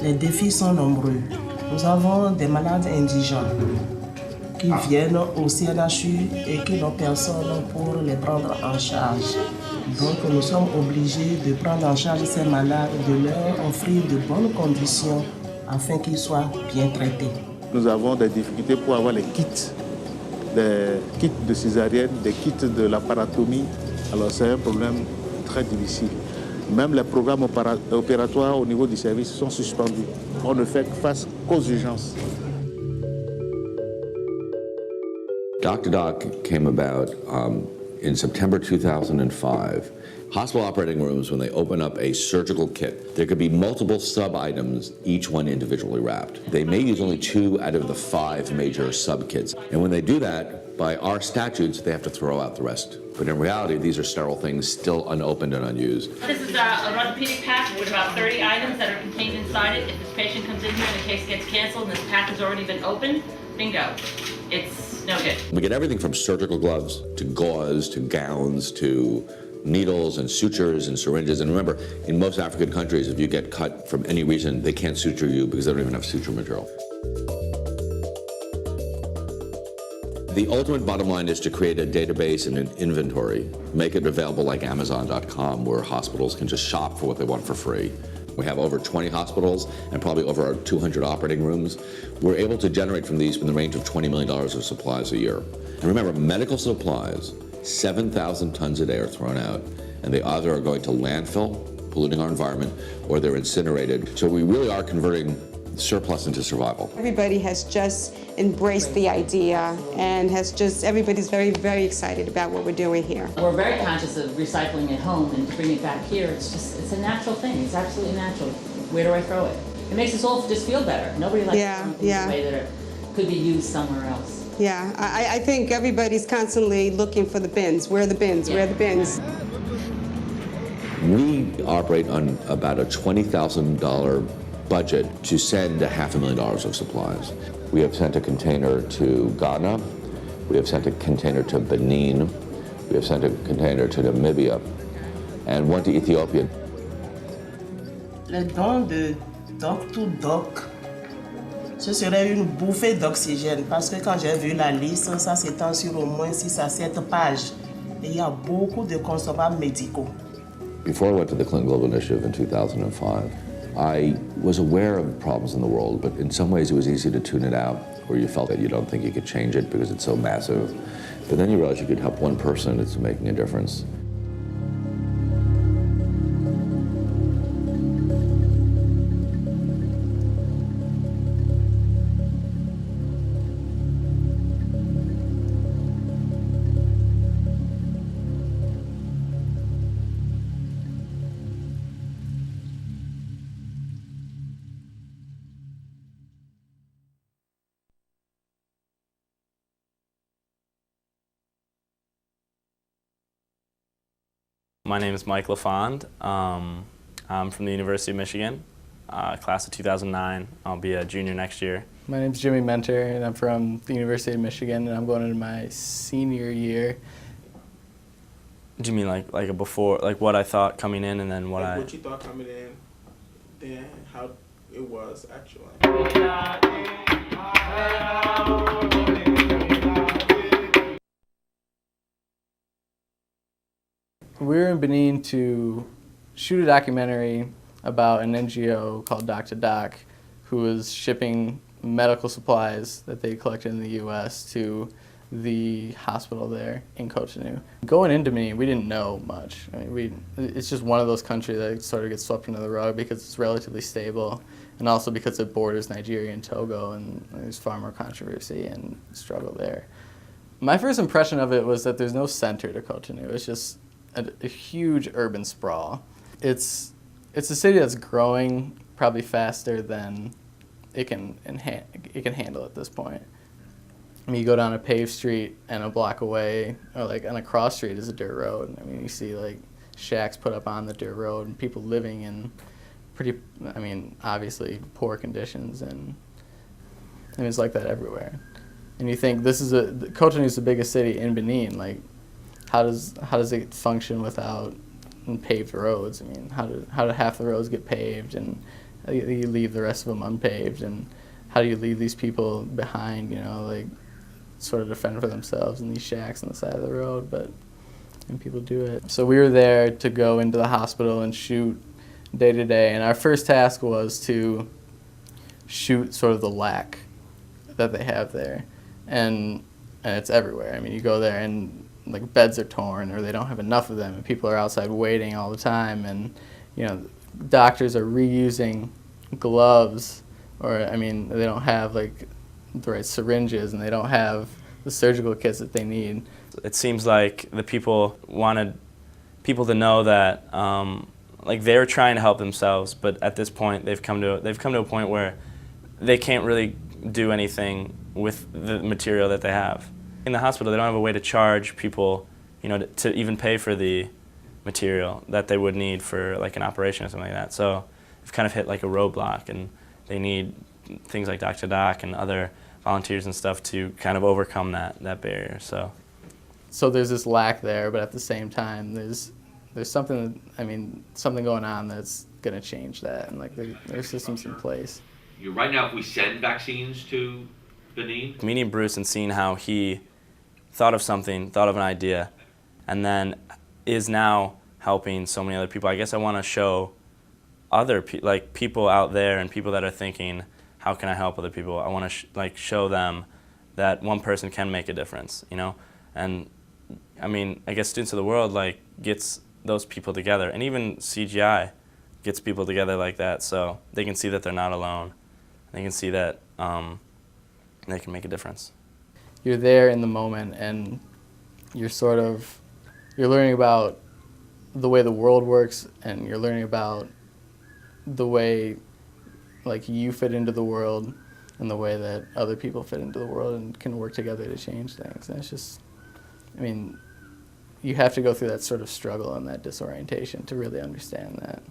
Les défis sont nombreux. Nous avons des malades indigents qui viennent au CNHU et qui n'ont personne pour les prendre en charge. Donc nous sommes obligés de prendre en charge ces malades, de leur offrir de bonnes conditions afin qu'ils soient bien traités. Nous avons des difficultés pour avoir les kits de césarienne, des kits de l'apparatomie. Alors c'est un problème très difficile. Même les programmes opératoires au niveau du service sont suspendus. On ne fait face qu'aux urgences. Dr. Doc came about in September 2005. Hospital operating rooms, when they open up a surgical kit, there could be multiple sub-items, each one individually wrapped. They may use only 2 out of the 5 major sub-kits. And when they do that, by our statutes, they have to throw out the rest. But in reality, these are sterile things still unopened and unused. This is a orthopedic pack with about 30 items that are contained inside it. If this patient comes in here and the case gets canceled and this pack has already been opened, bingo. It's no good. We get everything from surgical gloves to gauze to gowns to needles and sutures and syringes. And remember, in most African countries, if you get cut from any reason, they can't suture you because they don't even have suture material. The ultimate bottom line is to create a database and an inventory, make it available like Amazon.com, where hospitals can just shop for what they want for free. We have over 20 hospitals and probably over 200 operating rooms. We're able to generate from these in the range of $20 million of supplies a year. And remember, medical supplies, 7,000 tons a day are thrown out, and they either are going to landfill, polluting our environment, or they're incinerated. So we really are converting surplus into survival. Everybody has just embraced the idea and everybody's very, very excited about what we're doing here. We're very conscious of recycling at home and bringing it back here. It's a natural thing. It's absolutely natural. Where do I throw it? It makes us all just feel better. Nobody likes something the way that it could be used somewhere else. Yeah, I think everybody's constantly looking for the bins. Where are the bins? Where are the bins? We operate on about a $20,000 budget to send $500,000 of supplies. We have sent a container to Ghana. We have sent a container to Benin. We have sent a container to Namibia and one to Ethiopia. Le don de Doc to Doc, ce serait une bouffée d'oxygène parce que quand j'ai vu la liste, ça s'étend sur au moins 6 à 7 pages. Et il y a beaucoup de consommables médicaux. Before I went to the Clinton Global Initiative in 2005, I was aware of problems in the world, but in some ways it was easy to tune it out, where you felt that you don't think you could change it because it's so massive. But then you realize you could help one person and it's making a difference. My name is Mike LaFond. I'm from the University of Michigan, class of 2009. I'll be a junior next year. My name is Jimmy Mentor, and I'm from the University of Michigan, and I'm going into my senior year. Do you mean like a before, like what I thought coming in, and then what you thought coming in, then how it was actually? We were in Benin to shoot a documentary about an NGO called Dr. Doc, who was shipping medical supplies that they collected in the U.S. to the hospital there in Cotonou. Going into Benin, we didn't know much. I mean, it's just one of those countries that sort of gets swept under the rug because it's relatively stable, and also because it borders Nigeria and Togo, and there's far more controversy and struggle there. My first impression of it was that there's no center to Cotonou. It's just a huge urban sprawl. It's a city that's growing probably faster than it can handle at this point. I mean, you go down a paved street and a block away, or like on a cross street is a dirt road. I mean, you see like shacks put up on the dirt road and people living in pretty, I mean, obviously poor conditions, and it's like that everywhere. And you think Cotonou is the biggest city in Benin. Like, how does it function without paved roads? I mean, how do half the roads get paved, and you leave the rest of them unpaved, and how do you leave these people behind, you know, like sort of defend for themselves in these shacks on the side of the road, and people do it. So we were there to go into the hospital and shoot day to day, and our first task was to shoot sort of the lack that they have there, and it's everywhere. I mean, you go there and like beds are torn, or they don't have enough of them, and people are outside waiting all the time, and you know, doctors are reusing gloves, or I mean, they don't have like the right syringes, and they don't have the surgical kits that they need. It seems like the people wanted people to know that like they're trying to help themselves, but at this point they've come to a point where they can't really do anything with the material that they have. In the hospital, they don't have a way to charge people, you know, to even pay for the material that they would need for like an operation or something like that. So they've kind of hit like a roadblock, and they need things like Dr. Doc and other volunteers and stuff to kind of overcome that barrier. So there's this lack there, but at the same time, there's something, I mean, something going on that's going to change that, and like there's systems in place. Right now, if we send vaccines to Benin, Meeting Bruce and seeing how he thought of an idea, and then is now helping so many other people. I guess I want to show other people out there and people that are thinking, how can I help other people? I want to show them that one person can make a difference, you know? And I mean, I guess Students of the World gets those people together, and even CGI gets people together like that, so they can see that they're not alone. They can see that they can make a difference. You're there in the moment, and you're learning about the way the world works, and you're learning about the way you fit into the world and the way that other people fit into the world and can work together to change things. And it's just, I mean, you have to go through that sort of struggle and that disorientation to really understand that.